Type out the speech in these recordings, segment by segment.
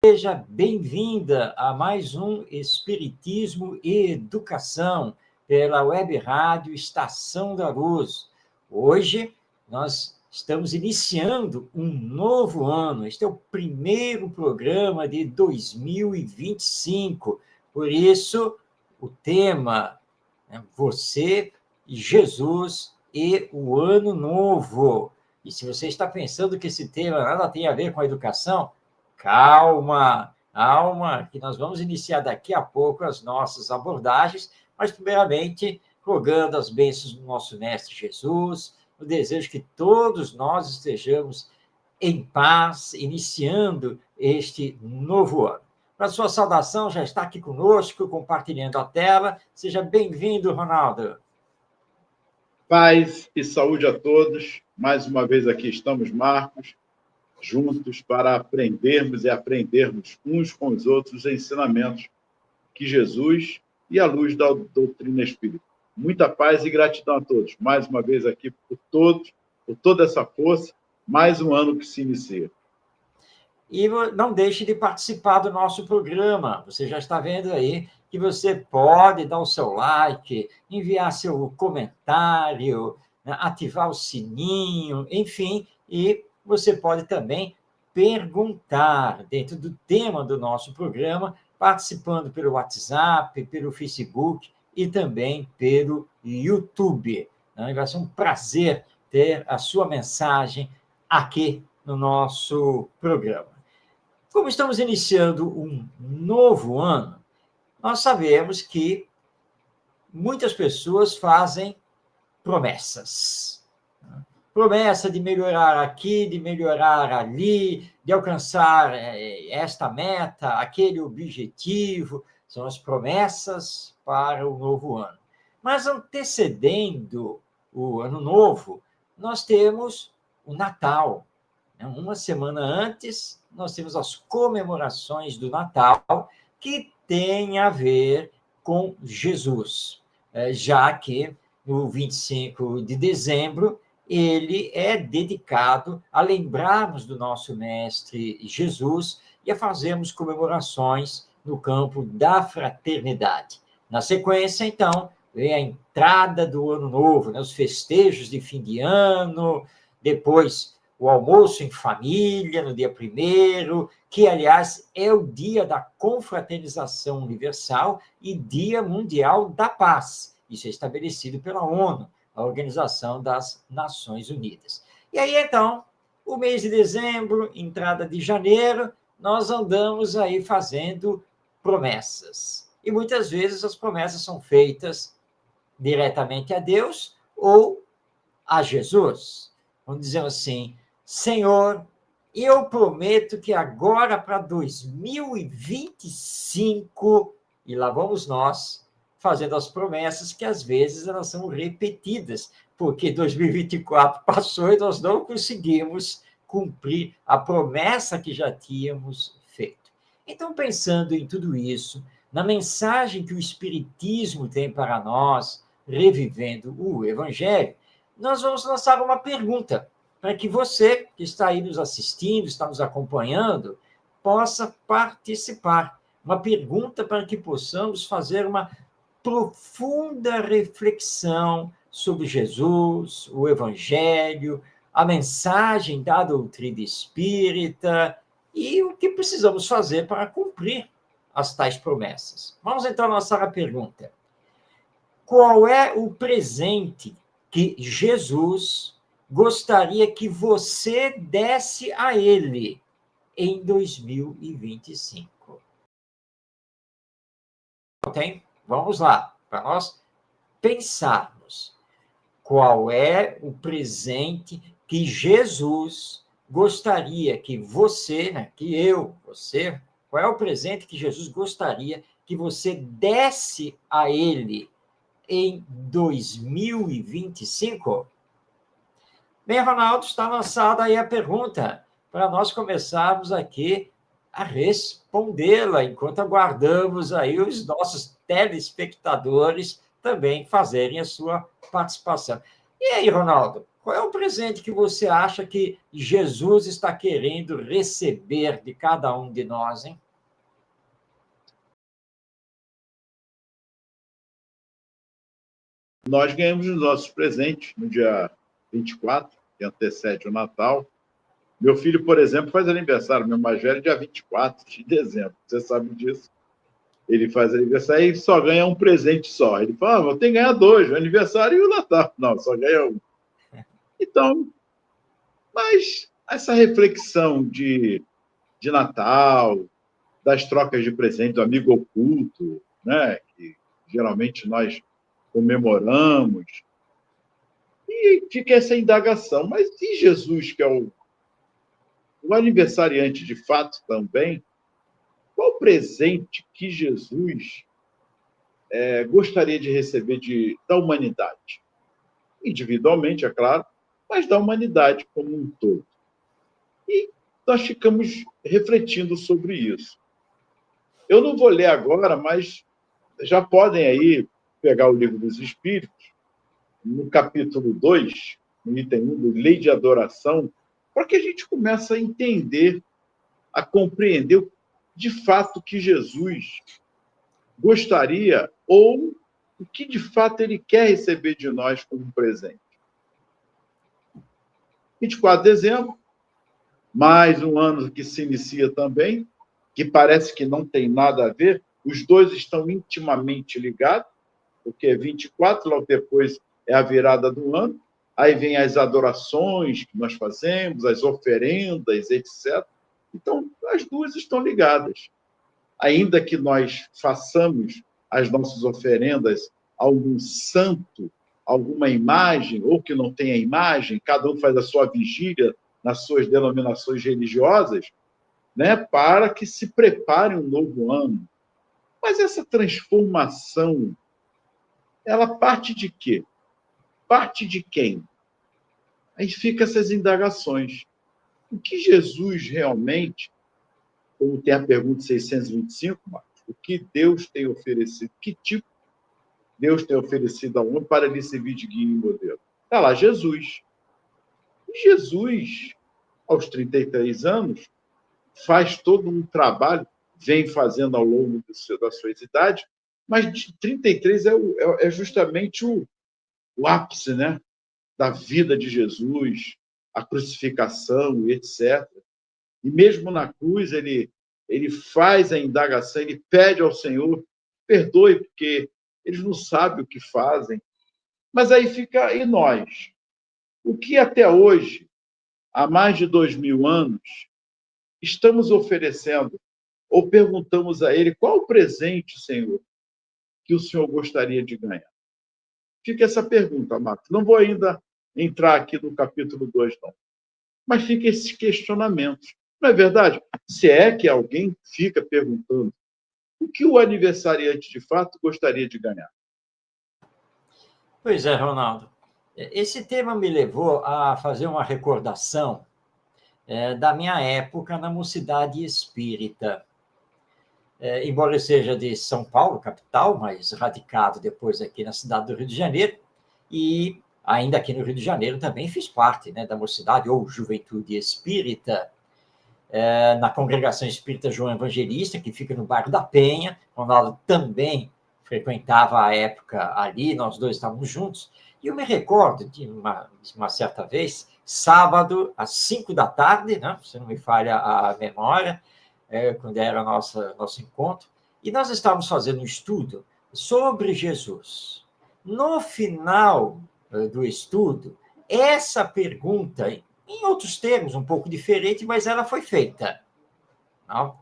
Seja bem-vinda a mais um Espiritismo e Educação pela Web Rádio Estação da Luz. Hoje nós estamos iniciando um novo ano. Este é o primeiro programa de 2025. Por isso, o tema é Você, Jesus e o Ano Novo. E se você está pensando que esse tema nada tem a ver com a educação, calma, que nós vamos iniciar daqui a pouco as nossas abordagens, mas, primeiramente, rogando as bênçãos do nosso Mestre Jesus, o desejo que todos nós estejamos em paz, iniciando este novo ano. Para sua saudação, já está aqui conosco, compartilhando a tela. Seja bem-vindo, Ronaldo. Paz e saúde a todos. Mais uma vez aqui estamos, Marcos, juntos para aprendermos e aprendermos uns com os outros os ensinamentos que Jesus e a luz da doutrina espírita. Muita paz e gratidão a todos. Mais uma vez aqui por todos, por toda essa força, mais um ano que se inicia. E não deixe de participar do nosso programa. Você já está vendo aí que você pode dar o seu like, enviar seu comentário, né, ativar o sininho, enfim, e você pode também perguntar dentro do tema do nosso programa, participando pelo WhatsApp, pelo Facebook e também pelo YouTube. Vai ser um prazer ter a sua mensagem aqui no nosso programa. Como estamos iniciando um novo ano, nós sabemos que muitas pessoas fazem promessas. Promessa de melhorar aqui, de melhorar ali, de alcançar esta meta, aquele objetivo. São as promessas para o novo ano. Mas antecedendo o ano novo, nós temos o Natal. Uma semana antes, nós temos as comemorações do Natal, que tem a ver com Jesus, já que no 25 de dezembro, ele é dedicado a lembrarmos do nosso Mestre Jesus e a fazermos comemorações no campo da fraternidade. Na sequência, então, vem a entrada do Ano Novo, os festejos de fim de ano, depois o almoço em família, no dia 1º, que, aliás, é o dia da confraternização universal e Dia Mundial da Paz. Isso é estabelecido pela ONU, a Organização das Nações Unidas. E aí, então, o mês de dezembro, entrada de janeiro, nós andamos aí fazendo promessas. E muitas vezes as promessas são feitas diretamente a Deus ou a Jesus. Vamos dizer assim: Senhor, eu prometo que agora para 2025, e lá vamos nós, fazendo as promessas que às vezes elas são repetidas, porque 2024 passou e nós não conseguimos cumprir a promessa que já tínhamos feito. Então, pensando em tudo isso, na mensagem que o Espiritismo tem para nós, revivendo o Evangelho, nós vamos lançar uma pergunta para que você, que está aí nos assistindo, está nos acompanhando, possa participar. Uma pergunta para que possamos fazer uma profunda reflexão sobre Jesus, o Evangelho, a mensagem da doutrina espírita e o que precisamos fazer para cumprir as tais promessas. Vamos então lançar a pergunta: qual é o presente que Jesus gostaria que você desse a ele em 2025? Tem? Vamos lá, para nós pensarmos. Qual é o presente que Jesus gostaria que você, qual é o presente que Jesus gostaria que você desse a ele em 2025? Bem, Ronaldo, está lançada aí a pergunta para nós começarmos aqui a respondê-la, enquanto aguardamos aí os nossos telespectadores também fazerem a sua participação. E aí, Ronaldo, Qual é o presente que você acha que Jesus está querendo receber de cada um de nós, hein? Nós ganhamos os nossos presentes no dia 24, que antecede o Natal. Meu filho, por exemplo, faz aniversário, meu mais velho, dia 24 de dezembro. Você sabe disso. Ele faz aniversário e só ganha um presente só. Ele fala, vou ter que ganhar dois, o aniversário e o Natal. Não, só ganha um. Então, mas essa reflexão de Natal, das trocas de presente, do amigo oculto, né, que geralmente nós comemoramos, e fica essa indagação. Mas e Jesus, que é o aniversariante de fato também, qual o presente que Jesus gostaria de receber da humanidade? Individualmente, é claro, mas da humanidade como um todo. E nós ficamos refletindo sobre isso. Eu não vou ler agora, mas já podem aí pegar o Livro dos Espíritos, no capítulo 2, no item 1, do Lei de Adoração, para que a gente comece a entender, a compreender de fato o que Jesus gostaria ou o que de fato ele quer receber de nós como presente. 24 de dezembro, mais um ano que se inicia também, que parece que não tem nada a ver, os dois estão intimamente ligados, porque 24, logo depois é a virada do ano, aí vem as adorações que nós fazemos, as oferendas, etc. Então, as duas estão ligadas. Ainda que nós façamos as nossas oferendas a algum santo, alguma imagem, ou que não tenha imagem, cada um faz a sua vigília nas suas denominações religiosas, né, para que se prepare um novo ano. Mas essa transformação, ela parte de quê? Parte de quem? Aí fica essas indagações. O que Jesus realmente, como tem a pergunta 625, Marcos, o que Deus tem oferecido? Que tipo Deus tem oferecido ao homem para lhe servir de guia e modelo? Está lá, Jesus. E Jesus, aos 33 anos, faz todo um trabalho, vem fazendo ao longo da sua idade, mas de 33 é justamente o ápice, né, da vida de Jesus, a crucificação, etc. E mesmo na cruz, ele faz a indagação, ele pede ao Senhor, perdoe, porque eles não sabem o que fazem. Mas aí fica, e nós? O que até hoje, há mais de 2000 anos, estamos oferecendo, ou perguntamos a ele, qual o presente, Senhor, que o Senhor gostaria de ganhar? Fica essa pergunta, Marcos. Não vou ainda entrar aqui no capítulo 2, não. Mas fica esses questionamentos. Não é verdade? Se é que alguém fica perguntando o que o aniversariante de fato gostaria de ganhar. Pois é, Ronaldo. Esse tema me levou a fazer uma recordação da minha época na Mocidade Espírita. Embora eu seja de São Paulo, capital, mas radicado depois aqui na cidade do Rio de Janeiro, e ainda aqui no Rio de Janeiro também fiz parte, né, da Mocidade ou Juventude Espírita, na Congregação Espírita João Evangelista, que fica no bairro da Penha. Ronaldo também frequentava a época ali, nós dois estávamos juntos, e eu me recordo de uma certa vez, sábado, às 5 da tarde, né, se não me falha a memória, quando era nosso encontro, e nós estávamos fazendo um estudo sobre Jesus. No final do estudo, essa pergunta, em outros termos, um pouco diferente, mas ela foi feita. Não?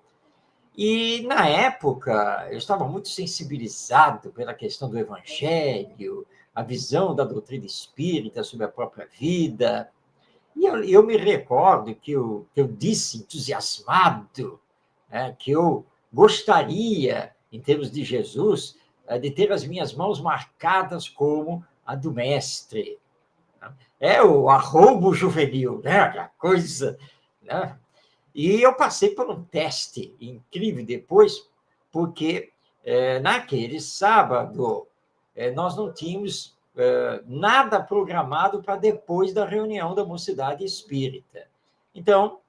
E, na época, eu estava muito sensibilizado pela questão do evangelho, a visão da doutrina espírita sobre a própria vida. E eu me recordo que eu disse, entusiasmado, que eu gostaria, em termos de Jesus, de ter as minhas mãos marcadas como a do mestre. É o arrobo juvenil, né? A coisa, né? E eu passei por um teste incrível depois, porque naquele sábado nós não tínhamos nada programado para depois da reunião da Mocidade Espírita. Então,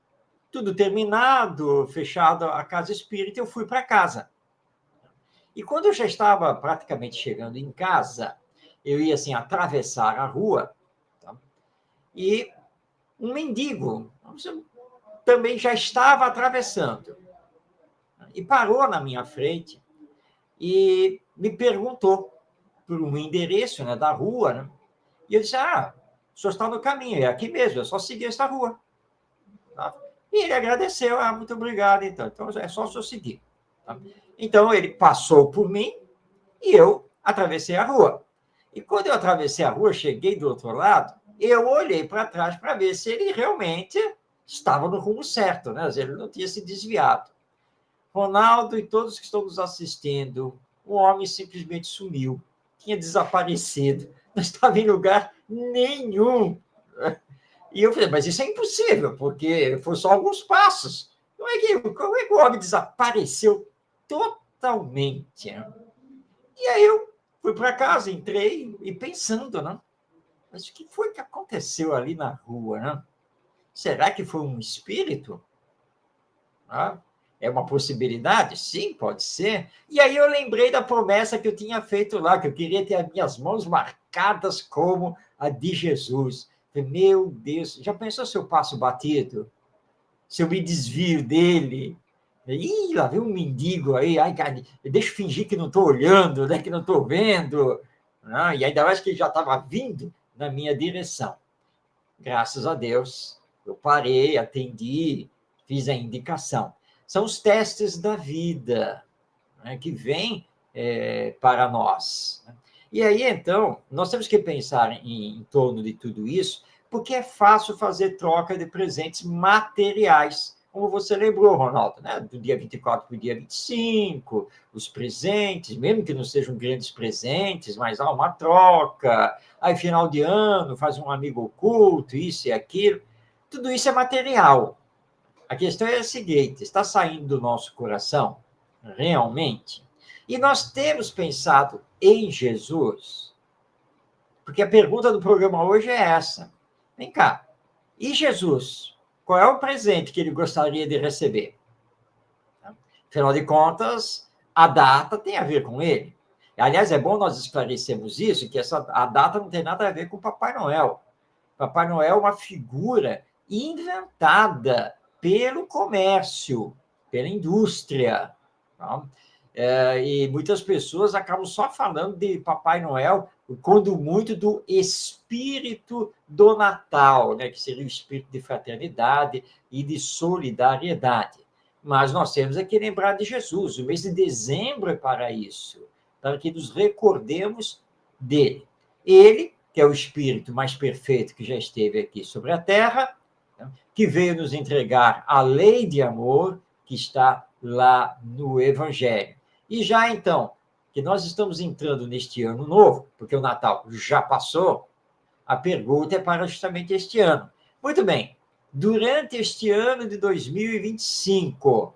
tudo terminado, fechado a casa espírita, eu fui para casa. E quando eu já estava praticamente chegando em casa, eu ia assim atravessar a rua, tá? E um mendigo também já estava atravessando e parou na minha frente e me perguntou por um endereço, né, da rua, né? E eu disse: o senhor está no caminho, é aqui mesmo, é só seguir essa rua. Tá? E ele agradeceu: muito obrigado, então é só o senhor seguir. Tá? Então ele passou por mim e eu atravessei a rua. E quando eu atravessei a rua, cheguei do outro lado, eu olhei para trás para ver se ele realmente estava no rumo certo, né? Ele não tinha se desviado. Ronaldo e todos que estão nos assistindo, o homem simplesmente sumiu, tinha desaparecido, não estava em lugar nenhum. E eu falei: mas isso é impossível, porque foi só alguns passos. Como é que o homem desapareceu totalmente? E aí eu fui para casa, entrei e pensando, né? Mas o que foi que aconteceu ali na rua, né? Será que foi um espírito? É uma possibilidade? Sim, pode ser. E aí eu lembrei da promessa que eu tinha feito lá, que eu queria ter as minhas mãos marcadas como a de Jesus. Meu Deus, já pensou se eu passo batido? Se eu me desvio dele? Ih, lá vem um mendigo aí, deixa eu fingir que não estou olhando, né, que não estou vendo. E ainda mais que ele já estava vindo na minha direção. Graças a Deus, eu parei, atendi, fiz a indicação. São os testes da vida, né, que vêm para nós. E aí, então, nós temos que pensar em torno de tudo isso, porque é fácil fazer troca de presentes materiais, como você lembrou, Ronaldo, né? Do dia 24 para o dia 25, os presentes, mesmo que não sejam grandes presentes, mas há uma troca. Aí, final de ano, faz um amigo oculto, isso e aquilo. Tudo isso é material. A questão é a seguinte: está saindo do nosso coração realmente? E nós temos pensado em Jesus? Porque a pergunta do programa hoje é essa. Vem cá, e Jesus? Qual é o presente que ele gostaria de receber? Afinal de contas, a data tem a ver com ele. Aliás, é bom nós esclarecermos isso, que a data não tem nada a ver com o Papai Noel. Papai Noel é uma figura inventada pelo comércio, pela indústria. Tá? E muitas pessoas acabam só falando de Papai Noel, quando muito do espírito do Natal, né? Que seria o espírito de fraternidade e de solidariedade. Mas nós temos que lembrar de Jesus. O mês de dezembro é para isso, para que nos recordemos dele. Ele, que é o espírito mais perfeito que já esteve aqui sobre a Terra, que veio nos entregar a lei de amor que está lá no Evangelho. E já então, que nós estamos entrando neste ano novo, porque o Natal já passou, a pergunta é para justamente este ano. Muito bem, durante este ano de 2025,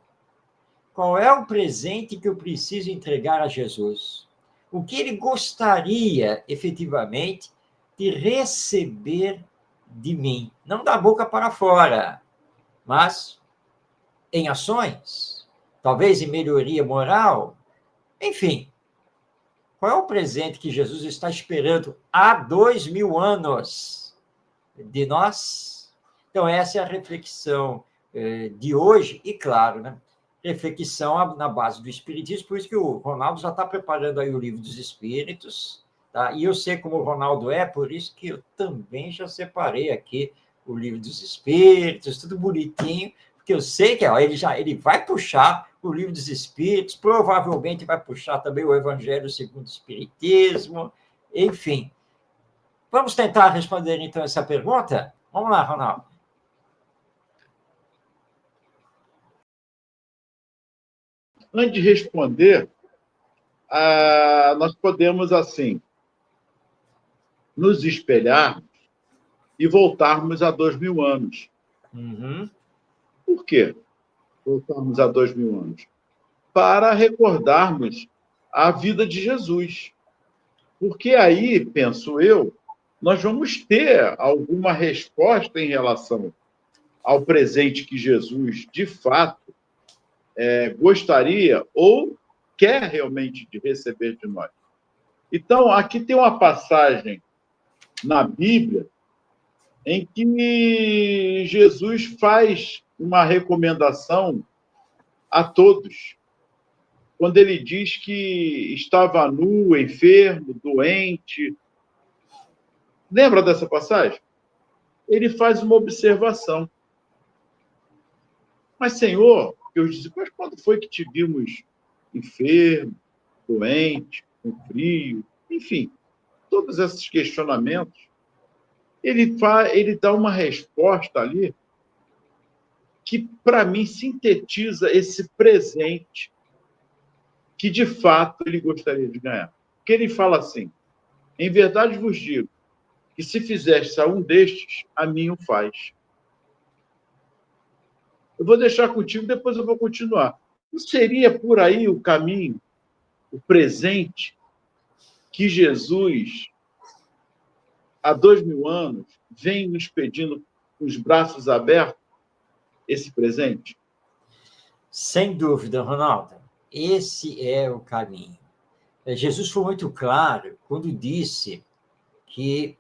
qual é o presente que eu preciso entregar a Jesus? O que ele gostaria, efetivamente, de receber de mim? Não da boca para fora, mas em ações, talvez em melhoria moral. Enfim, qual é o presente que Jesus está esperando há 2000 anos de nós? Então, essa é a reflexão de hoje, e claro, né? Reflexão na base do Espiritismo, por isso que o Ronaldo já está preparando aí o Livro dos Espíritos, tá? E eu sei como o Ronaldo é, por isso que eu também já separei aqui o Livro dos Espíritos, tudo bonitinho, porque eu sei que ele vai puxar o Livro dos Espíritos, provavelmente vai puxar também o Evangelho segundo o Espiritismo, enfim. Vamos tentar responder, então, essa pergunta? Vamos lá, Ronaldo. Antes de responder, nós podemos, assim, nos espelhar e voltarmos a 2000 anos. Uhum. Por quê voltarmos a 2000 anos? Para recordarmos a vida de Jesus. Porque aí, penso eu, nós vamos ter alguma resposta em relação ao presente que Jesus, de fato, gostaria ou quer realmente de receber de nós. Então, aqui tem uma passagem na Bíblia em que Jesus faz uma recomendação a todos, quando ele diz que estava nu, enfermo, doente. Lembra dessa passagem? Ele faz uma observação. Mas, Senhor, eu disse, mas quando foi que te vimos enfermo, doente, com frio, enfim, todos esses questionamentos, ele dá uma resposta ali que, para mim, sintetiza esse presente que, de fato, ele gostaria de ganhar. Porque ele fala assim, em verdade vos digo, que se fizeste a um destes, a mim o faz. Eu vou deixar contigo, depois eu vou continuar. Não seria por aí o caminho, o presente que Jesus, há 2000 anos, vem nos pedindo com os braços abertos esse presente? Sem dúvida, Ronaldo. Esse é o caminho. Jesus foi muito claro quando disse que,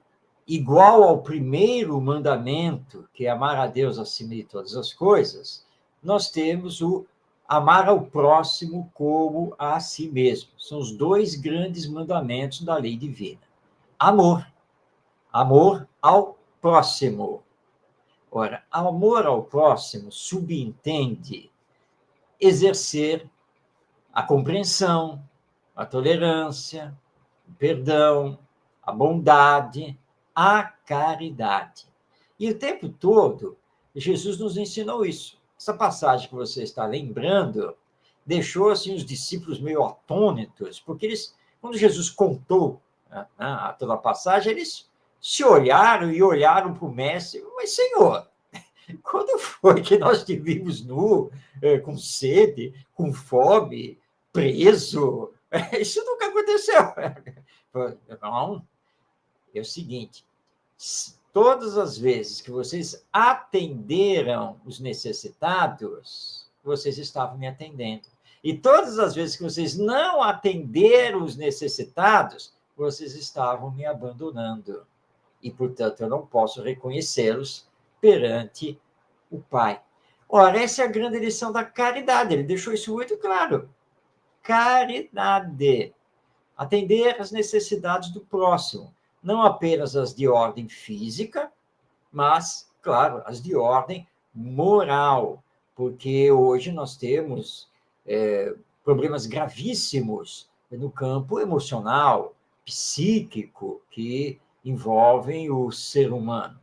igual ao primeiro mandamento, que é amar a Deus acima de todas as coisas, nós temos o amar ao próximo como a si mesmo. São os dois grandes mandamentos da lei divina. Amor. Amor ao próximo. Ora, amor ao próximo subentende exercer a compreensão, a tolerância, o perdão, a bondade, a caridade. E o tempo todo, Jesus nos ensinou isso. Essa passagem que você está lembrando deixou assim, os discípulos meio atônitos, porque eles, quando Jesus contou toda a passagem, eles se olharam e olharam para o mestre, mas, Senhor, quando foi que nós te vimos nu, com sede, com fome, preso? Isso nunca aconteceu. Não, é o seguinte, todas as vezes que vocês atenderam os necessitados, vocês estavam me atendendo. E todas as vezes que vocês não atenderam os necessitados, vocês estavam me abandonando. E, portanto, eu não posso reconhecê-los perante o Pai. Ora, essa é a grande lição da caridade. Ele deixou isso muito claro. Caridade. Atender às necessidades do próximo. Não apenas as de ordem física, mas, claro, as de ordem moral. Porque hoje nós temos problemas gravíssimos no campo emocional, psíquico, que envolvem o ser humano.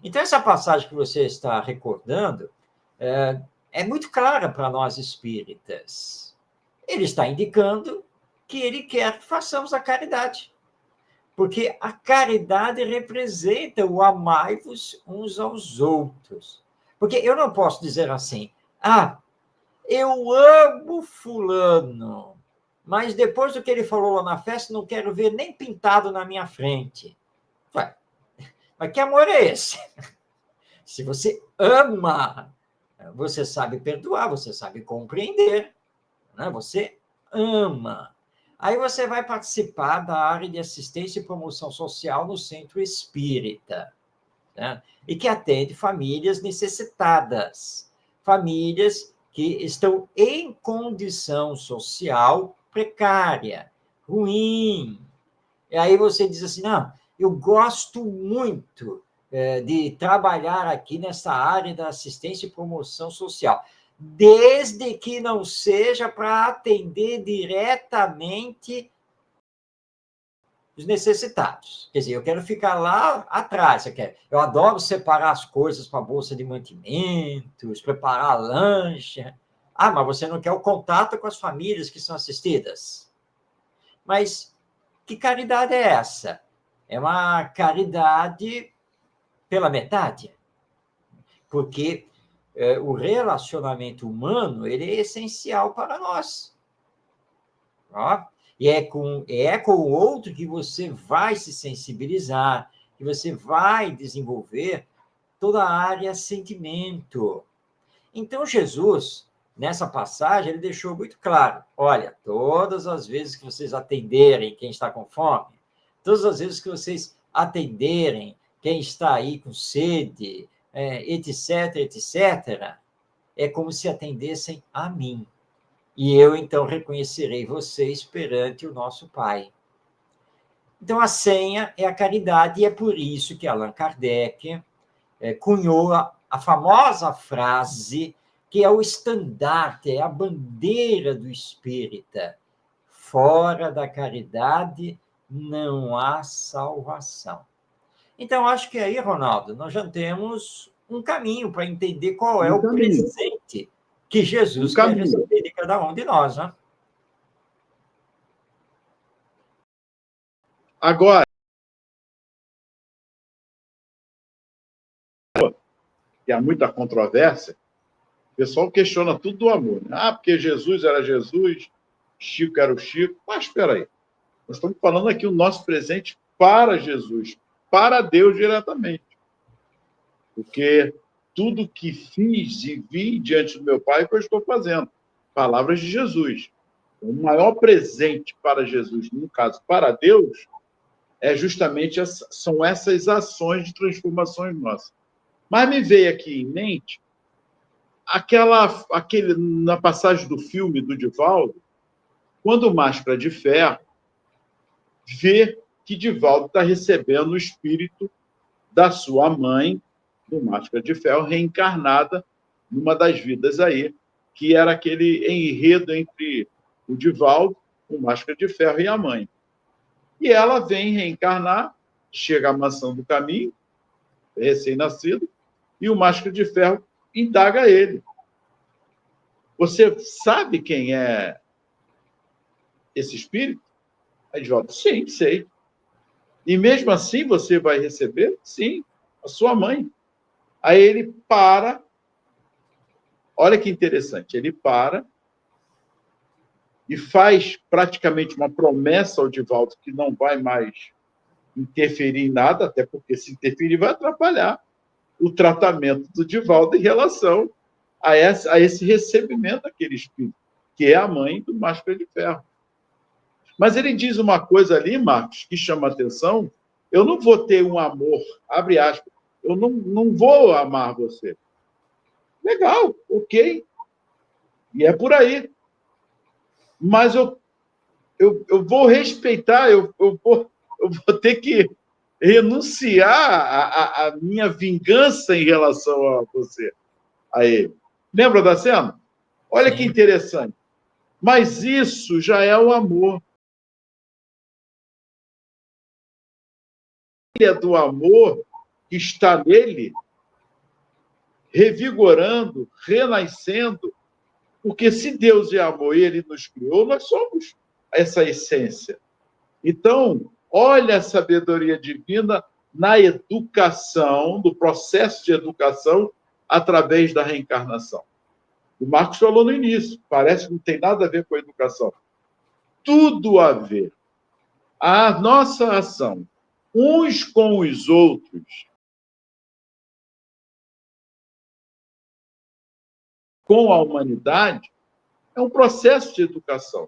Então, essa passagem que você está recordando é muito clara para nós espíritas. Ele está indicando que ele quer que façamos a caridade. Porque a caridade representa o amai-vos uns aos outros. Porque eu não posso dizer assim, eu amo fulano, mas depois do que ele falou lá na festa, não quero ver nem pintado na minha frente. Ué, mas que amor é esse? Se você ama, você sabe perdoar, você sabe compreender, né? Você ama. Aí você vai participar da área de assistência e promoção social no Centro Espírita, né? E que atende famílias necessitadas, famílias que estão em condição social precária, ruim. E aí você diz assim, não, eu gosto muito de trabalhar aqui nessa área da assistência e promoção social, desde que não seja para atender diretamente os necessitados. Quer dizer, eu quero ficar lá atrás. Eu adoro separar as coisas para a bolsa de mantimentos, preparar a lancha. Mas você não quer o contato com as famílias que são assistidas. Mas que caridade é essa? É uma caridade pela metade. Porque o relacionamento humano ele é essencial para nós. E é com o outro que você vai se sensibilizar, que você vai desenvolver toda a área sentimento. Então, Jesus, nessa passagem, ele deixou muito claro: olha, todas as vezes que vocês atenderem quem está com fome, todas as vezes que vocês atenderem quem está aí com sede, etc., etc., é como se atendessem a mim. E eu, então, reconhecerei vocês perante o nosso Pai. Então, a senha é a caridade, e é por isso que Allan Kardec cunhou a famosa frase que é o estandarte, é a bandeira do espírita: fora da caridade não há salvação. Então, acho que aí, Ronaldo, nós já temos um caminho para entender qual é o presente que Jesus quer receber de cada um de nós, né? Agora, que há muita controvérsia, o pessoal questiona tudo do amor. Né? Ah, porque Jesus era Jesus, Chico era o Chico. Mas espera aí. Nós estamos falando aqui o nosso presente para Jesus, para Deus diretamente. Porque tudo que fiz e vi diante do meu Pai é o que eu estou fazendo. Palavras de Jesus. O maior presente para Jesus, no caso, para Deus, é justamente são essas ações de transformações nossas. Mas me veio aqui em mente na passagem do filme do Divaldo, quando o Máscara de Ferro vê que Divaldo está recebendo o espírito da sua mãe, do Máscara de Ferro, reencarnada numa das vidas aí, que era aquele enredo entre o Divaldo, o Máscara de Ferro e a mãe. E ela vem reencarnar, chega à Mansão do Caminho, recém-nascido, e o Máscara de Ferro indaga ele: você sabe quem é esse espírito? Aí Divaldo: sim, sei. E mesmo assim você vai receber? Sim, a sua mãe. Aí ele para, olha que interessante, ele para e faz praticamente uma promessa ao Divaldo que não vai mais interferir em nada, até porque se interferir vai atrapalhar o tratamento do Divaldo em relação a esse recebimento daquele espírito, que é a mãe do Máscara de Ferro. Mas ele diz uma coisa ali, Marcos, que chama a atenção: eu não vou ter um amor, abre aspas, eu não vou amar você. Legal, ok. E é por aí. Mas eu vou respeitar, eu vou ter que renunciar à minha vingança em relação a você, a ele. Lembra da cena? Olha que interessante. Mas isso já é o amor. É do amor que está nele, revigorando, renascendo, porque se Deus é amor e ele nos criou, nós somos essa essência. Então, olha a sabedoria divina na educação, do processo de educação através da reencarnação. O Marcos falou no início, parece que não tem nada a ver com a educação. Tudo a ver. A nossa ação, uns com os outros, com a humanidade, é um processo de educação.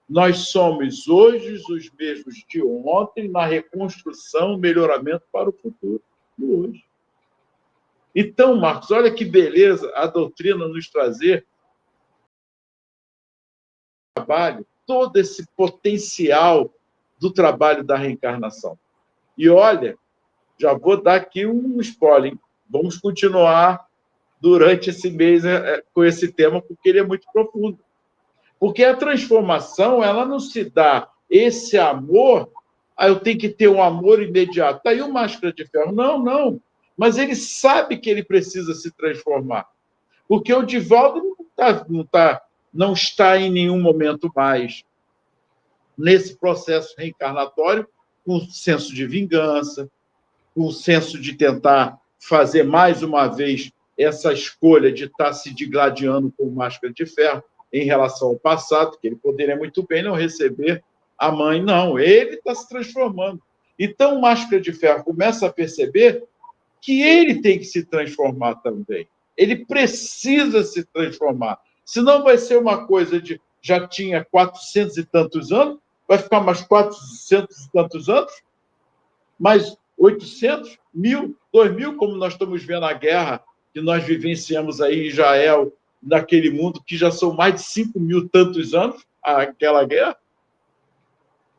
Nós somos hoje os mesmos de ontem na reconstrução, melhoramento para o futuro de hoje. Então, Marcos, olha que beleza a doutrina nos trazer trabalho, todo esse potencial do trabalho da reencarnação. E olha, já vou dar aqui um spoiler, hein? Vamos continuar durante esse mês com esse tema, porque ele é muito profundo. Porque a transformação, ela não se dá esse amor, eu tenho que ter um amor imediato. Está aí o Máscara de Ferro. Não. Mas ele sabe que ele precisa se transformar. Porque o Divaldo não está em nenhum momento mais nesse processo reencarnatório com senso de vingança, com senso de tentar fazer mais uma vez essa escolha de estar se digladiando com o Máscara de Ferro em relação ao passado, que ele poderia muito bem não receber A mãe não, ele está se transformando. Então, o Máscara de Ferro começa a perceber que ele tem que se transformar também. Ele precisa se transformar. Senão vai ser uma coisa de já tinha 400 e tantos anos, vai ficar mais 400 e tantos anos, mais 800, 1.000, 2.000, como nós estamos vendo a guerra que nós vivenciamos aí em Israel, naquele mundo, que já são mais de 5.000 tantos anos, aquela guerra.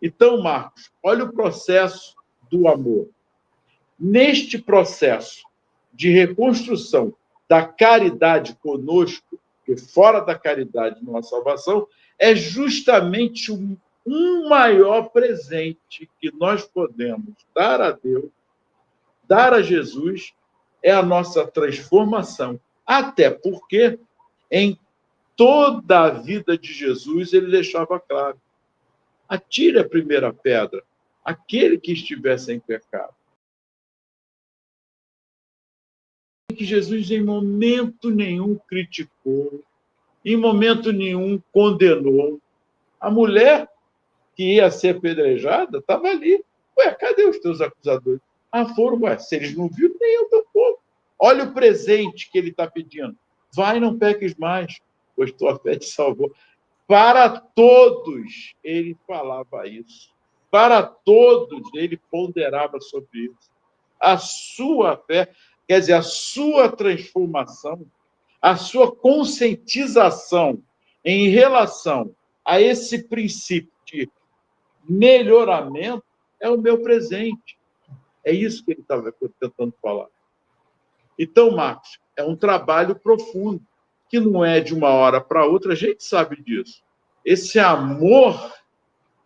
Então, Marcos, olha o processo do amor. Neste processo de reconstrução da caridade conosco, que fora da caridade não há salvação, é justamente um maior presente que nós podemos dar a Deus, dar a Jesus, é a nossa transformação. Até porque, em toda a vida de Jesus, ele deixava claro: atire a primeira pedra, aquele que estiver sem pecado. Que Jesus, em momento nenhum, criticou, em momento nenhum, condenou. A mulher que ia ser apedrejada estava ali. Ué, cadê os teus acusadores? Ah, foram, ué, se eles não viram, nem eu tampouco. Olha o presente que ele está pedindo. Vai, não peques mais, pois tua fé te salvou. Para todos, ele falava isso. Para todos, ele ponderava sobre isso. A sua fé, quer dizer, a sua transformação, a sua conscientização em relação a esse princípio de melhoramento é o meu presente. É isso que ele estava tentando falar. Então, Marcos, é um trabalho profundo, que não é de uma hora para outra, a gente sabe disso. Esse amor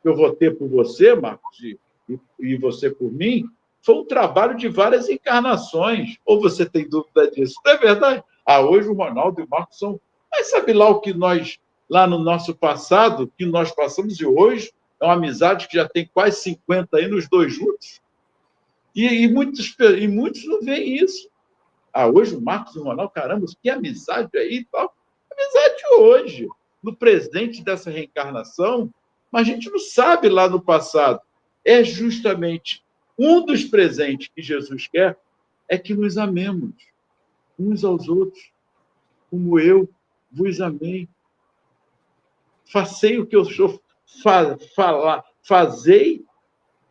que eu vou ter por você, Marcos, e você por mim, foi um trabalho de várias encarnações. Ou você tem dúvida disso? Não é verdade? Ah, hoje o Ronaldo e o Marcos são... Mas sabe lá o que nós, lá no nosso passado, que nós passamos, e hoje é uma amizade que já tem quase 50 anos, os dois juntos. E muitos não veem isso. Ah, hoje o Marcos e o Ronaldo, caramba, que amizade aí e tal. Amizade hoje, no presente dessa reencarnação, mas a gente não sabe lá no passado. É justamente um dos presentes que Jesus quer é que nos amemos uns aos outros, como eu vos amei. Facei o que eu sou fazei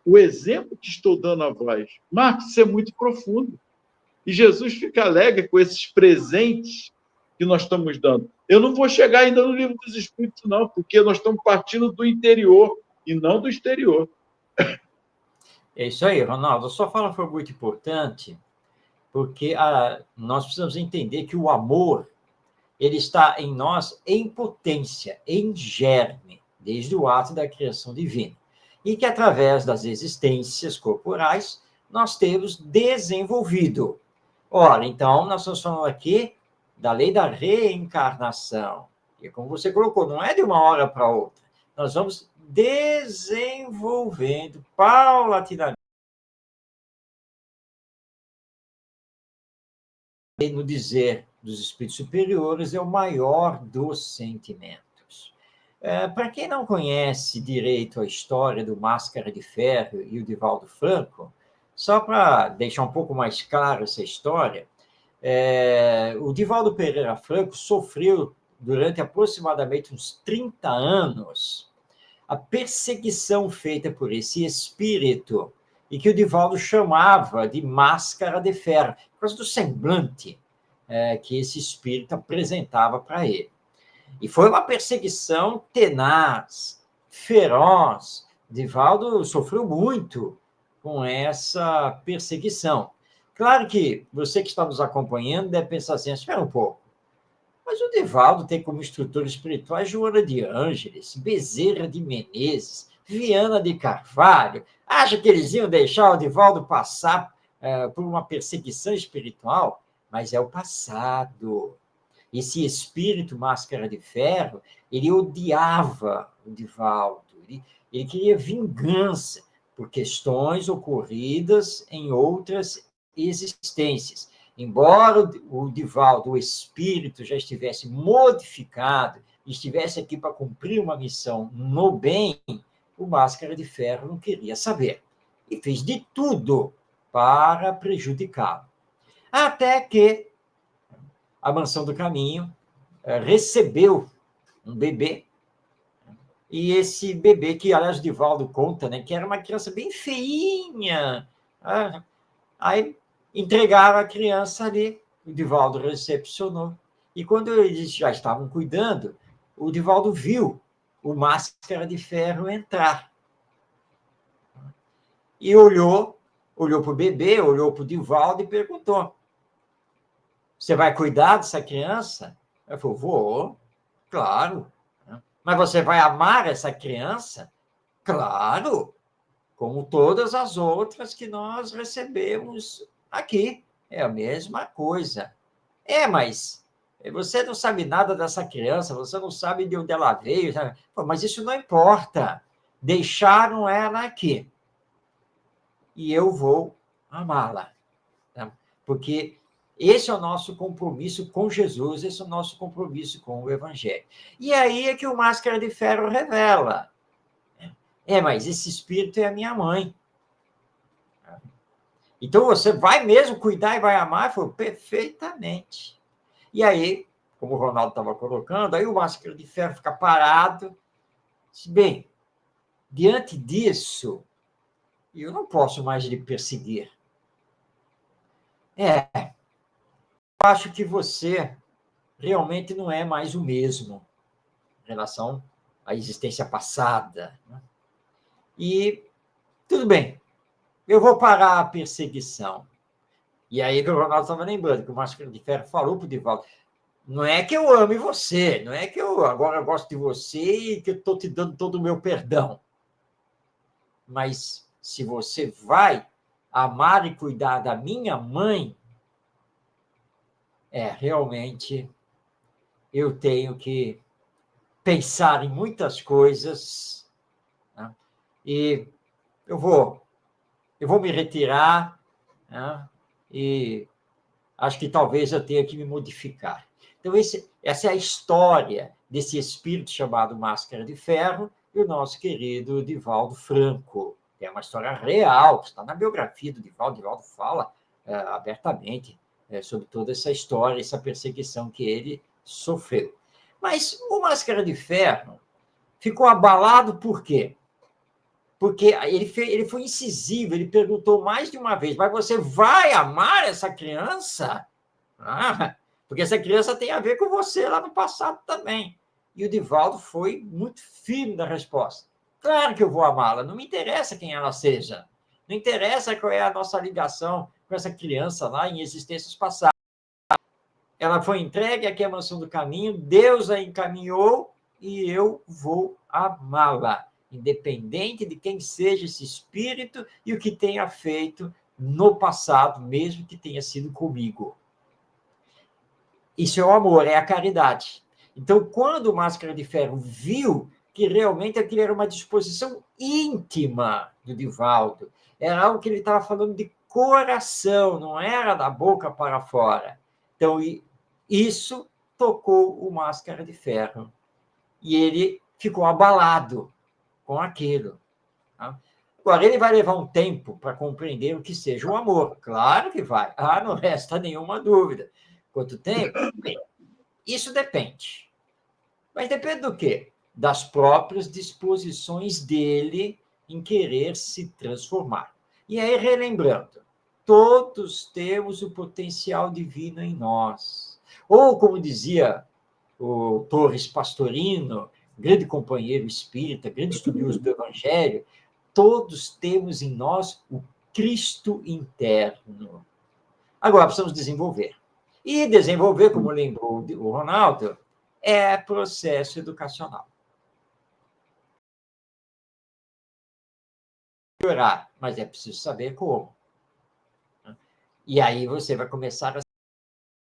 o exemplo que estou dando a vós. Marcos, isso é muito profundo. E Jesus fica alegre com esses presentes que nós estamos dando. Eu não vou chegar ainda no Livro dos Espíritos, não, porque nós estamos partindo do interior e não do exterior. É isso aí, Ronaldo. A sua fala foi muito importante, porque nós precisamos entender que o amor ele está em nós em potência, em germe, desde o ato da criação divina. E que, através das existências corporais, nós temos desenvolvido. Ora, então, nós estamos falando aqui da lei da reencarnação. E como você colocou, não é de uma hora para outra. Nós vamos desenvolvendo paulatinamente. E no dizer dos espíritos superiores, é o maior dos sentimentos. Para quem não conhece direito a história do Máscara de Ferro e o Divaldo Franco, só para deixar um pouco mais claro essa história, o Divaldo Pereira Franco sofreu, durante aproximadamente uns 30 anos, a perseguição feita por esse espírito, e que o Divaldo chamava de máscara de ferro, por causa do semblante que esse espírito apresentava para ele. E foi uma perseguição tenaz, feroz. Divaldo sofreu muito com essa perseguição. Claro que você que está nos acompanhando deve pensar assim, espera um pouco, mas o Divaldo tem como instrutor espiritual Joana de Ângeles, Bezerra de Menezes, Viana de Carvalho. Acha que eles iam deixar o Divaldo passar por uma perseguição espiritual? Mas é o passado. Esse espírito máscara de ferro, ele odiava o Divaldo, ele queria vingança por questões ocorridas em outras existências. Embora o Divaldo, o espírito, já estivesse modificado, estivesse aqui para cumprir uma missão no bem, o Máscara de Ferro não queria saber. E fez de tudo para prejudicá-lo. Até que a Mansão do Caminho recebeu um bebê, e esse bebê, que, aliás, o Divaldo conta, né, que era uma criança bem feinha, aí entregaram a criança ali, o Divaldo recepcionou, e quando eles já estavam cuidando, o Divaldo viu o Máscara de Ferro entrar. E olhou para o bebê, olhou para o Divaldo e perguntou: você vai cuidar dessa criança? Ele falou: vou, claro. Mas você vai amar essa criança? Claro, como todas as outras que nós recebemos aqui. É a mesma coisa. Mas você não sabe nada dessa criança, você não sabe de onde ela veio. Pô, mas isso não importa. Deixaram ela aqui. E eu vou amá-la. Tá? Porque esse é o nosso compromisso com Jesus, esse é o nosso compromisso com o Evangelho. E aí é que o Máscara de Ferro revela: mas esse espírito é a minha mãe. Então você vai mesmo cuidar e vai amar? Eu falei: perfeitamente. E aí, como o Ronaldo estava colocando, aí o Máscara de Ferro fica parado. Bem, diante disso, eu não posso mais lhe perseguir. Eu acho que você realmente não é mais o mesmo em relação à existência passada. E tudo bem, eu vou parar a perseguição. E aí o Ronaldo estava lembrando que o Máscara de Ferro falou para o Divaldo: não é que eu ame você, não é que eu agora gosto de você e que eu estou te dando todo o meu perdão. Mas se você vai amar e cuidar da minha mãe, realmente eu tenho que pensar em muitas coisas, né? E eu vou me retirar, né? E acho que talvez eu tenha que me modificar. Então, essa é a história desse espírito chamado Máscara de Ferro e o nosso querido Divaldo Franco. É uma história real, que está na biografia do Divaldo. Divaldo fala abertamente sobre toda essa história, essa perseguição que ele sofreu. Mas o Máscara de Ferro ficou abalado por quê? Porque ele foi incisivo, ele perguntou mais de uma vez: mas você vai amar essa criança? Porque essa criança tem a ver com você lá no passado também. E o Divaldo foi muito firme na resposta: claro que eu vou amá-la, não me interessa quem ela seja, não interessa qual é a nossa ligação com essa criança lá em existências passadas. Ela foi entregue aqui à Mansão do Caminho, Deus a encaminhou e eu vou amá-la, independente de quem seja esse espírito e o que tenha feito no passado, mesmo que tenha sido comigo. Isso é o amor, é a caridade. Então, quando o Máscara de Ferro viu que realmente aquilo era uma disposição íntima do Divaldo, era algo que ele estava falando de coração, não era da boca para fora. Então, isso tocou o Máscara de Ferro. E ele ficou abalado com aquilo. Tá? Agora, ele vai levar um tempo para compreender o que seja o amor. Claro que vai. Não resta nenhuma dúvida. Quanto tempo? Bem, isso depende. Mas depende do quê? Das próprias disposições dele em querer se transformar. E aí, relembrando, todos temos o potencial divino em nós. Ou, como dizia o Torres Pastorino, grande companheiro espírita, grande estudioso do Evangelho, todos temos em nós o Cristo interno. Agora, precisamos desenvolver. E desenvolver, como lembrou o Ronaldo, é processo educacional. Melhorar, mas é preciso saber como. E aí você vai começar a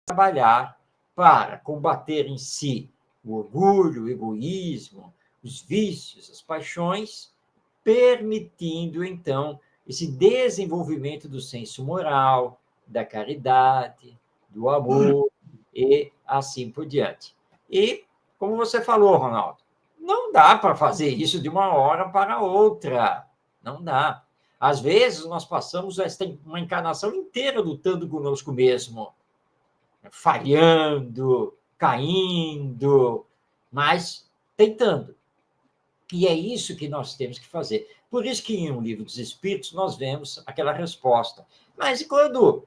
trabalhar para combater em si o orgulho, o egoísmo, os vícios, as paixões, permitindo, então, esse desenvolvimento do senso moral, da caridade, do amor e assim por diante. E, como você falou, Ronaldo, Não dá para fazer isso de uma hora para outra. Não dá. Às vezes, nós passamos uma encarnação inteira lutando conosco mesmo, falhando, caindo, mas tentando. E é isso que nós temos que fazer. Por isso que em um livro dos Espíritos nós vemos aquela resposta. Mas quando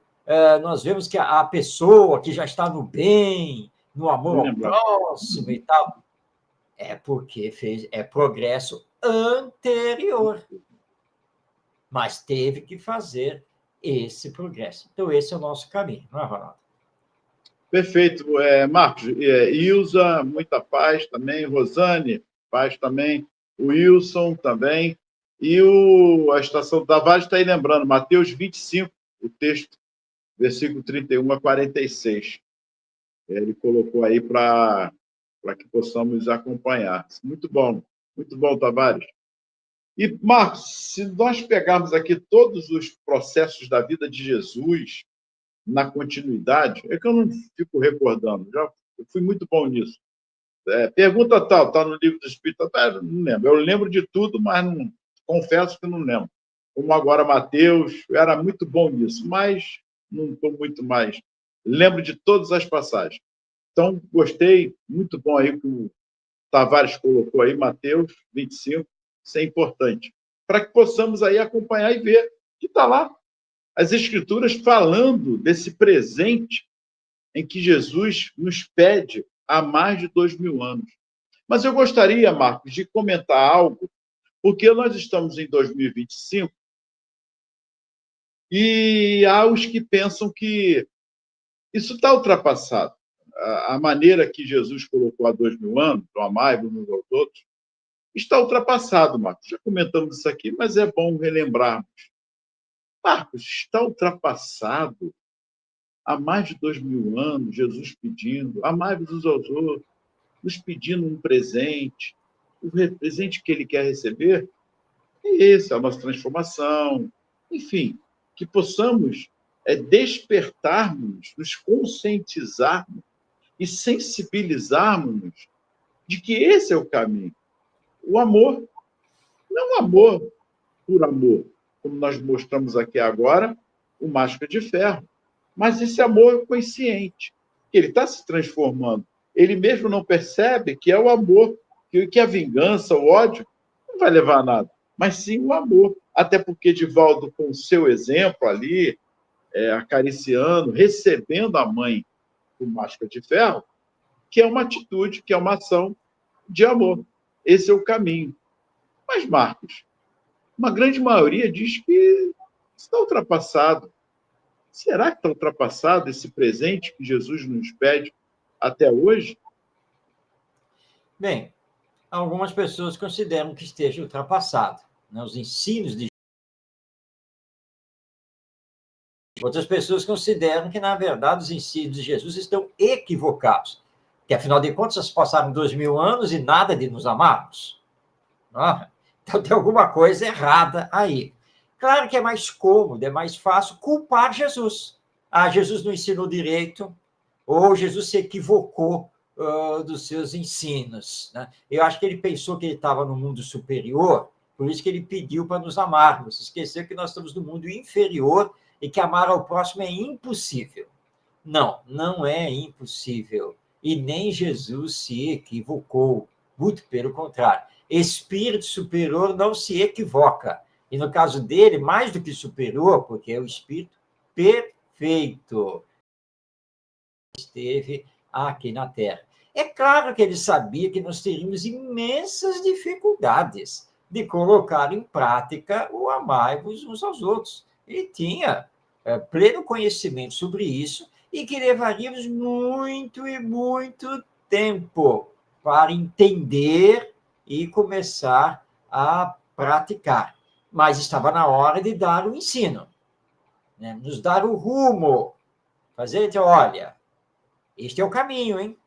nós vemos que a pessoa que já está no bem, no amor ao próximo e tal, é porque é progresso anterior. Mas teve que fazer esse progresso. Então, esse é o nosso caminho, não é, Ronaldo? Perfeito. Marcos, Ilza, muita paz também. Rosane, paz também. O Wilson também. E a Estação do Tavares está aí lembrando, Mateus 25, o texto, versículo 31 a 46. Ele colocou aí para que possamos acompanhar. Muito bom, Tavares. E, Marcos, se nós pegarmos aqui todos os processos da vida de Jesus, na continuidade, é que eu não fico recordando, eu fui muito bom nisso. Pergunta tal, está no livro do Espírito, não lembro. Eu lembro de tudo, mas não, confesso que não lembro. Como agora Mateus, eu era muito bom nisso, mas não estou muito mais. Lembro de todas as passagens. Então, gostei, muito bom aí que o Tavares colocou aí, Mateus 25, isso é importante, para que possamos aí acompanhar e ver que está lá. As Escrituras falando desse presente em que Jesus nos pede há mais de 2000 anos. Mas eu gostaria, Marcos, de comentar algo, porque nós estamos em 2025 e há os que pensam que isso está ultrapassado. A maneira que Jesus colocou há 2000 anos, do amai-vos uns aos outros, está ultrapassado, Marcos. Já comentamos isso aqui, mas é bom relembrarmos. Marcos, está ultrapassado. Há mais de 2000 anos, Jesus pedindo, amai-vos uns aos outros, nos pedindo um presente. O presente que ele quer receber é esse, a nossa transformação. Enfim, que possamos despertarmos, nos conscientizarmos e sensibilizarmos de que esse é o caminho. O amor, não amor por amor, como nós mostramos aqui agora, o Máscara de Ferro, mas esse amor consciente, que ele está se transformando. Ele mesmo não percebe que é o amor, que a vingança, o ódio, não vai levar a nada, mas sim o amor. Até porque Divaldo, com o seu exemplo ali, acariciando, recebendo a mãe do Máscara de Ferro, que é uma atitude, que é uma ação de amor. Esse é o caminho. Mas, Marcos, uma grande maioria diz que está ultrapassado. Será que está ultrapassado esse presente que Jesus nos pede até hoje? Bem, algumas pessoas consideram que esteja ultrapassado, né? Os ensinos de outras pessoas consideram que, na verdade, os ensinos de Jesus estão equivocados, que, afinal de contas, passaram 2000 anos e nada de nos amarmos. Então, tem alguma coisa errada aí. Claro que é mais cômodo, é mais fácil culpar Jesus. Jesus não ensinou direito, ou Jesus se equivocou dos seus ensinos. Né? Eu acho que ele pensou que ele estava no mundo superior, por isso que ele pediu para nos amarmos. Esqueceu que nós estamos no mundo inferior e que amar ao próximo é impossível. Não, não é impossível. E nem Jesus se equivocou. Muito pelo contrário. Espírito superior não se equivoca. E no caso dele, mais do que superior, porque é o espírito perfeito que esteve aqui na Terra. É claro que ele sabia que nós teríamos imensas dificuldades de colocar em prática o amai-vos uns aos outros. Ele tinha pleno conhecimento sobre isso e que levaríamos muito e muito tempo para entender e começar a praticar. Mas estava na hora de dar o ensino, né? Nos dar o rumo, fazer, olha, este é o caminho, hein?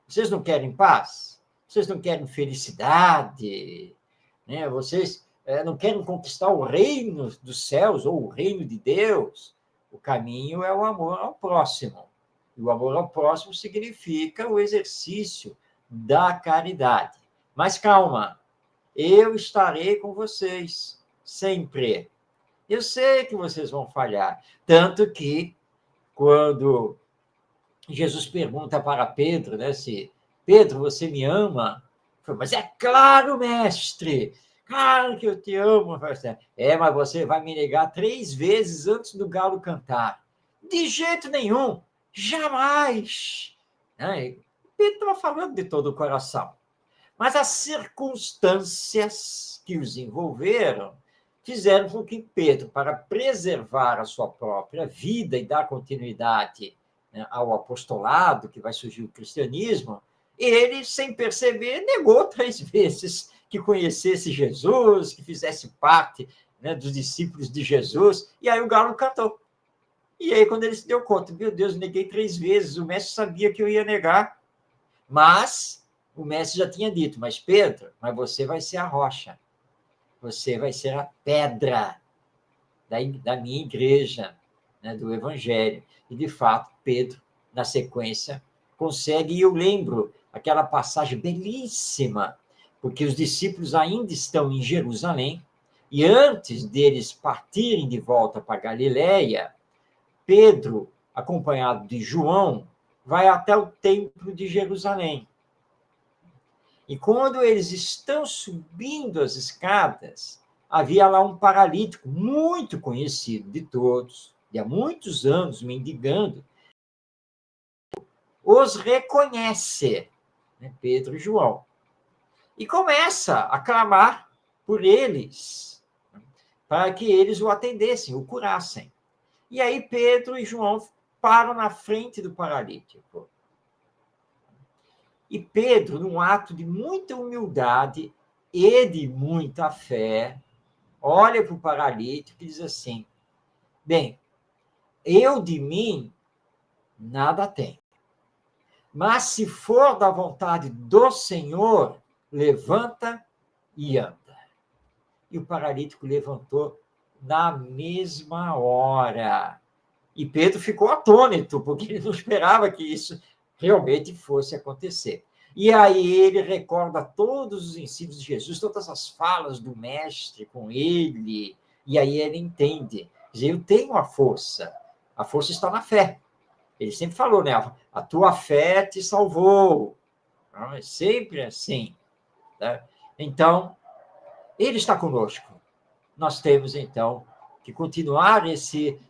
Vocês não querem paz? Vocês não querem felicidade? Né? Vocês não querem conquistar o reino dos céus ou o reino de Deus? O caminho é o amor ao próximo. E o amor ao próximo significa o exercício da caridade. Mas calma, eu estarei com vocês sempre. Eu sei que vocês vão falhar. Tanto que, quando Jesus pergunta para Pedro, né, se Pedro, você me ama? Mas é claro, mestre, claro que eu te amo. Mas você vai me negar 3 vezes antes do galo cantar. De jeito nenhum, jamais. Pedro estava falando de todo o coração. Mas as circunstâncias que os envolveram fizeram com que Pedro, para preservar a sua própria vida e dar continuidade, né, ao apostolado, que vai surgir o cristianismo, ele, sem perceber, negou 3 vezes que conhecesse Jesus, que fizesse parte, né, dos discípulos de Jesus, e aí o galo cantou. E aí, quando ele se deu conta, meu Deus, neguei 3 vezes, o mestre sabia que eu ia negar, mas o mestre já tinha dito, mas Pedro, mas você vai ser a rocha, você vai ser a pedra da minha igreja, né, do evangelho. E, de fato, Pedro, na sequência, consegue, e eu lembro aquela passagem belíssima, porque os discípulos ainda estão em Jerusalém, e antes deles partirem de volta para Galiléia, Pedro, acompanhado de João, vai até o templo de Jerusalém. E quando eles estão subindo as escadas, havia lá um paralítico muito conhecido de todos, de há muitos anos mendigando, os reconhece, né, Pedro e João, e começa a clamar por eles, para que eles o atendessem, o curassem. E aí Pedro e João param na frente do paralítico. E Pedro, num ato de muita humildade e de muita fé, olha para o paralítico e diz assim: bem, eu de mim nada tenho, mas se for da vontade do Senhor, levanta e anda. E o paralítico levantou na mesma hora. E Pedro ficou atônito, porque ele não esperava que isso realmente fosse acontecer. E aí ele recorda todos os ensinos de Jesus, todas as falas do mestre com ele, e aí ele entende. Quer dizer, eu tenho a força está na fé. Ele sempre falou, né? A tua fé te salvou. É sempre assim. Né? Então, ele está conosco. Nós temos, então, que continuar esse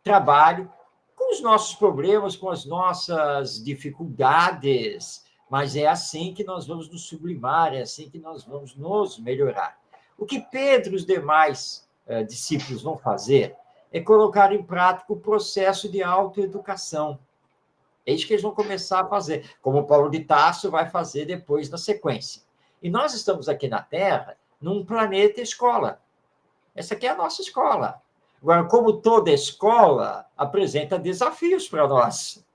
trabalho com os nossos problemas, com as nossas dificuldades, mas é assim que nós vamos nos sublimar, é assim que nós vamos nos melhorar. O que Pedro e os demais discípulos vão fazer é colocar em prática o processo de autoeducação. É isso que eles vão começar a fazer, como Paulo de Tarso vai fazer depois na sequência. E nós estamos aqui na Terra, num planeta escola. Essa aqui é a nossa escola. Agora, como toda escola, apresenta desafios para nós,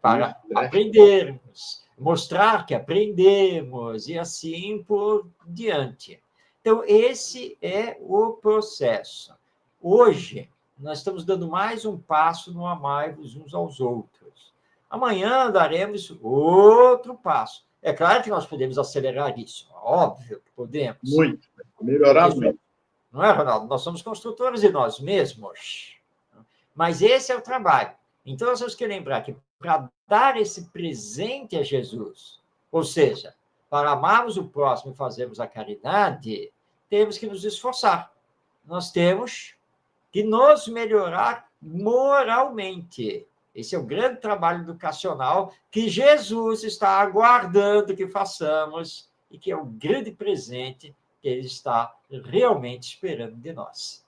para aprendermos, mostrar que aprendemos e assim por diante. Então, esse é o processo. Hoje, nós estamos dando mais um passo no amai-vos uns aos outros. Amanhã daremos outro passo. É claro que nós podemos acelerar isso, óbvio que podemos. Muito, melhorar muito. Não é, Ronaldo? Nós somos construtores de nós mesmos. Mas esse é o trabalho. Então, nós temos que lembrar que para dar esse presente a Jesus, ou seja, para amarmos o próximo e fazermos a caridade, temos que nos esforçar. Nós temos que nos melhorar moralmente. Esse é o grande trabalho educacional que Jesus está aguardando que façamos e que é o grande presente que ele está realmente esperando de nós.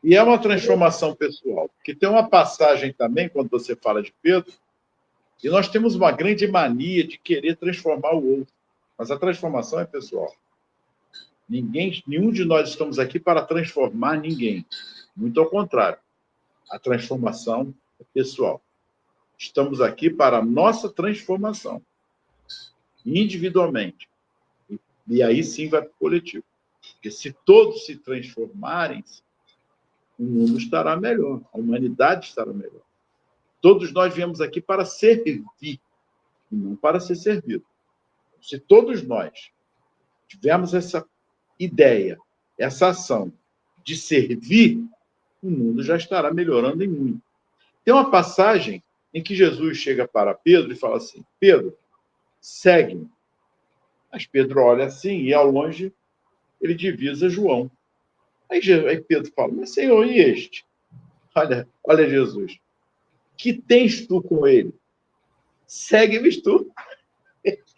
E é uma transformação pessoal, porque tem uma passagem também, quando você fala de Pedro, e nós temos uma grande mania de querer transformar o outro, mas a transformação é pessoal. Nenhum de nós estamos aqui para transformar ninguém. Muito ao contrário. A transformação é pessoal. Estamos aqui para a nossa transformação, individualmente. E aí sim vai para o coletivo. Porque se todos se transformarem, o mundo estará melhor, a humanidade estará melhor. Todos nós viemos aqui para servir, e não para ser servido. Se todos nós tivermos essa ideia, essa ação de servir, o mundo já estará melhorando em muito. Tem uma passagem em que Jesus chega para Pedro e fala assim: Pedro, segue-me. Mas Pedro olha assim e, ao longe, ele divisa João. Aí Pedro fala: mas, Senhor, e este? Olha Jesus. Que tens tu com ele? Segue-me tu.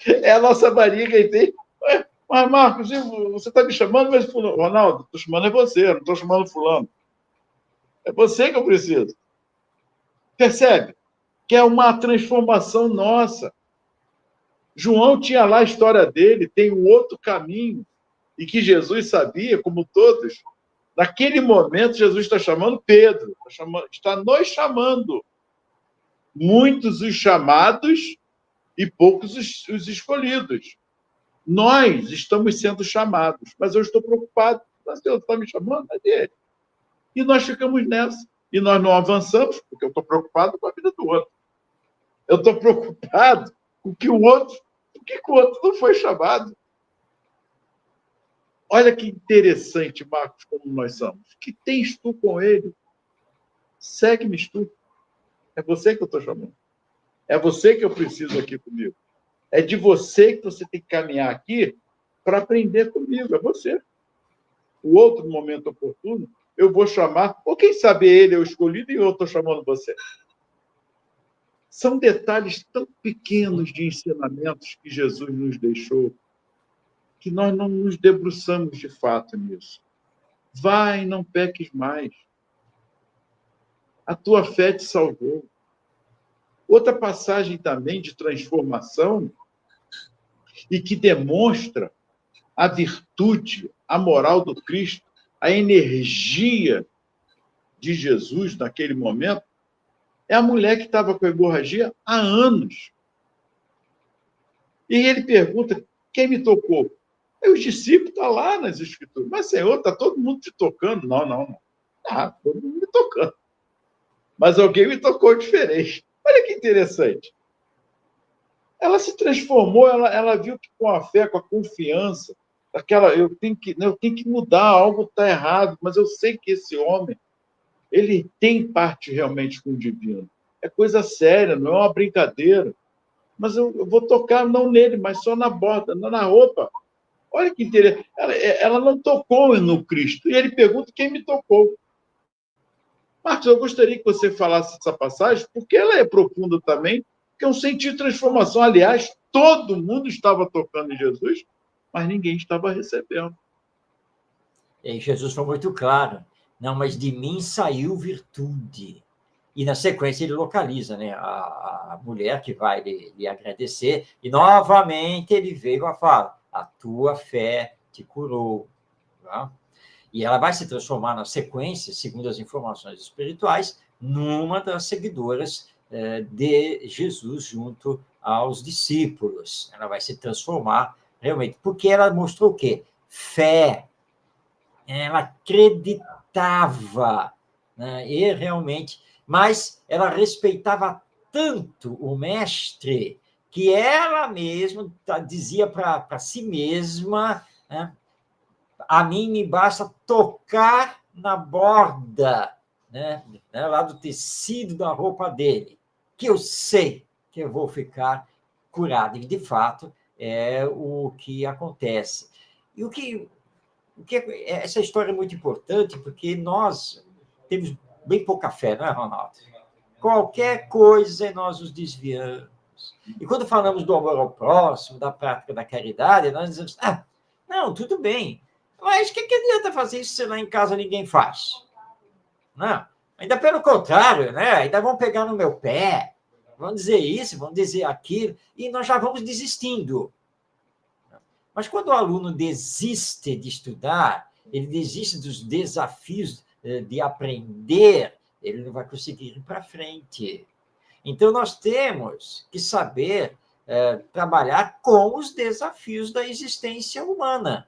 É a nossa barriga e tem. Mas, Marcos, você está me chamando, mas, Ronaldo, estou chamando é você, não estou chamando fulano. É você que eu preciso. Percebe? Que é uma transformação nossa. João tinha lá a história dele, tem um outro caminho, e que Jesus sabia, como todos. Naquele momento, Jesus está chamando Pedro, está nos chamando. Muitos os chamados e poucos os escolhidos. Nós estamos sendo chamados, mas eu estou preocupado. Mas Deus está me chamando, é dele. E nós ficamos nessa. E nós não avançamos, porque eu estou preocupado com a vida do outro. Eu estou preocupado com que o outro, por que o outro não foi chamado? Olha que interessante, Marcos, como nós somos. Que tens tu com ele? Segue-me tu. É você que eu estou chamando. É você que eu preciso aqui comigo. É de você que você tem que caminhar aqui para aprender comigo. É você. O outro momento oportuno, eu vou chamar, ou quem sabe ele é o escolhido e eu estou chamando você. São detalhes tão pequenos de ensinamentos que Jesus nos deixou, que nós não nos debruçamos de fato nisso. Vai, não peques mais. A tua fé te salvou. Outra passagem também de transformação e que demonstra a virtude, a moral do Cristo, a energia de Jesus naquele momento, é a mulher que estava com hemorragia há anos. E ele pergunta: quem me tocou? E os discípulos estão lá nas Escrituras. Mas, Senhor, está todo mundo te tocando. Não. Ah, todo mundo me tocando. Mas alguém me tocou diferente. Olha que interessante. Ela se transformou, ela viu que com a fé, com a confiança, eu tenho que mudar, algo está errado, mas eu sei que esse homem, ele tem parte realmente com o divino. É coisa séria, não é uma brincadeira. Mas eu vou tocar não nele, mas só na borda, não na roupa. Olha que interessante. Ela não tocou no Cristo. E ele pergunta quem me tocou. Marcos, eu gostaria que você falasse essa passagem, porque ela é profunda também, que é um sentido de transformação. Aliás, todo mundo estava tocando em Jesus, mas ninguém estava recebendo. E Jesus foi muito claro. Não, mas de mim saiu virtude. E, na sequência, ele localiza, né, a mulher que vai lhe agradecer. E, novamente, ele veio a falar: a tua fé te curou. Tá? E ela vai se transformar, na sequência, segundo as informações espirituais, numa das seguidoras de Jesus junto aos discípulos. Ela vai se transformar realmente, porque ela mostrou o quê? Fé. Ela acreditava, né? E realmente, mas ela respeitava tanto o mestre que ela mesma dizia para si mesma, né? A mim me basta tocar na borda, né, lá do tecido da roupa dele, que eu sei que eu vou ficar curado. E, de fato, é o que acontece. E essa história é muito importante, porque nós temos bem pouca fé, não é, Ronaldo? Qualquer coisa nós nos desviamos. E quando falamos do amor ao próximo, da prática da caridade, nós dizemos: não, tudo bem, mas o que adianta fazer isso se lá em casa ninguém faz? Não, ainda pelo contrário, né? Ainda vão pegar no meu pé, vão dizer isso, vão dizer aquilo, e nós já vamos desistindo. Mas quando o aluno desiste de estudar, ele desiste dos desafios de aprender, ele não vai conseguir ir para frente. Então, nós temos que saber trabalhar com os desafios da existência humana.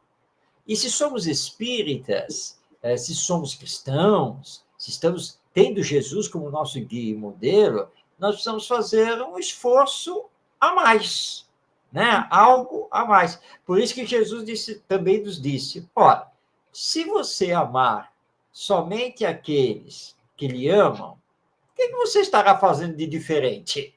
E se somos espíritas, se somos cristãos, se estamos tendo Jesus como nosso guia e modelo, nós precisamos fazer um esforço a mais. né? Algo a mais. Por isso que Jesus também nos disse, ora, se você amar somente aqueles que lhe amam, o que você estará fazendo de diferente?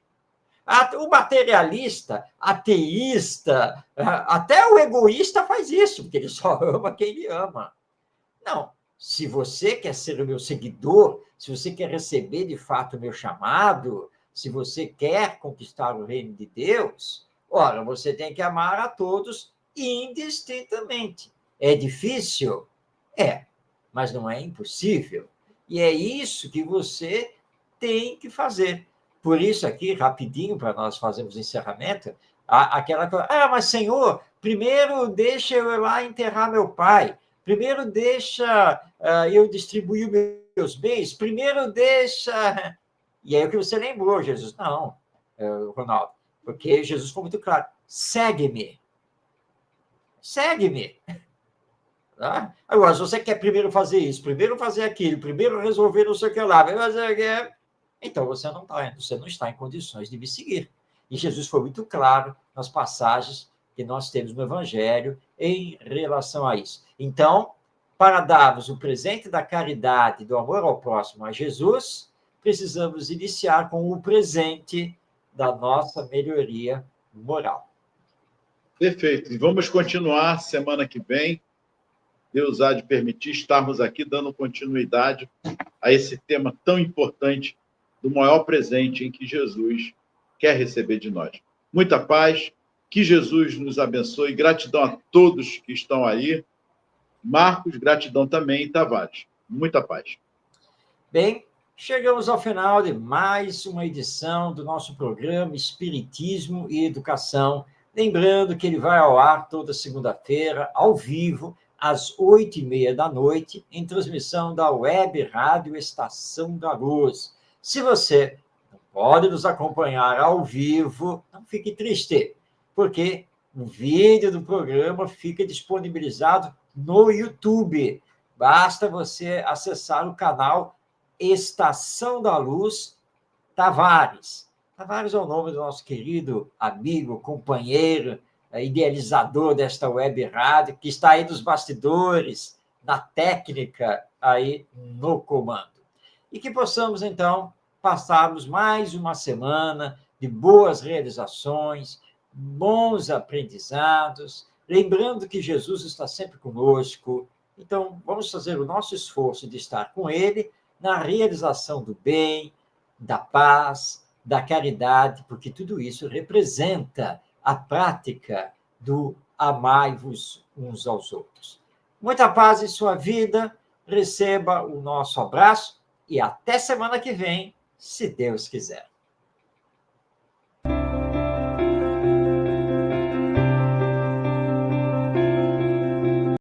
O materialista, ateísta, até o egoísta faz isso, porque ele só ama quem ele ama. Não, se você quer ser o meu seguidor, se você quer receber de fato o meu chamado, se você quer conquistar o reino de Deus, ora, você tem que amar a todos indistintamente. É difícil? É, mas não é impossível. E é isso que você tem que fazer. Por isso, aqui, rapidinho, para nós fazermos o encerramento, aquela coisa, mas Senhor, primeiro deixa eu ir lá enterrar meu pai, primeiro deixa eu distribuir meus bens, primeiro deixa... E aí o que você lembrou, Jesus? Não, Ronaldo, porque Jesus foi muito claro, segue-me. Segue-me. Tá? Agora, se você quer primeiro fazer isso, primeiro fazer aquilo, primeiro resolver não sei o que lá, então você não está em condições de me seguir. E Jesus foi muito claro nas passagens que nós temos no Evangelho em relação a isso. Então, para darmos o presente da caridade, do amor ao próximo a Jesus, precisamos iniciar com o presente da nossa melhoria moral. Perfeito. E vamos continuar semana que vem. Deus há de permitir estarmos aqui dando continuidade a esse tema tão importante do maior presente em que Jesus quer receber de nós. Muita paz, que Jesus nos abençoe. Gratidão a todos que estão aí. Marcos, gratidão também, Tavares. Muita paz. Bem, chegamos ao final de mais uma edição do nosso programa Espiritismo e Educação. Lembrando que ele vai ao ar toda segunda-feira, ao vivo, às 8h30 em transmissão da Web Rádio Estação da Luz. Se você não pode nos acompanhar ao vivo, não fique triste, porque o vídeo do programa fica disponibilizado no YouTube. Basta você acessar o canal Estação da Luz Tavares. Tavares é o nome do nosso querido amigo, companheiro, idealizador desta web rádio, que está aí nos bastidores, na técnica, aí no comando. E que possamos, então, passarmos mais uma semana de boas realizações, bons aprendizados, lembrando que Jesus está sempre conosco. Então, vamos fazer o nosso esforço de estar com ele na realização do bem, da paz, da caridade, porque tudo isso representa a prática do amai-vos uns aos outros. Muita paz em sua vida, receba o nosso abraço e até semana que vem, se Deus quiser.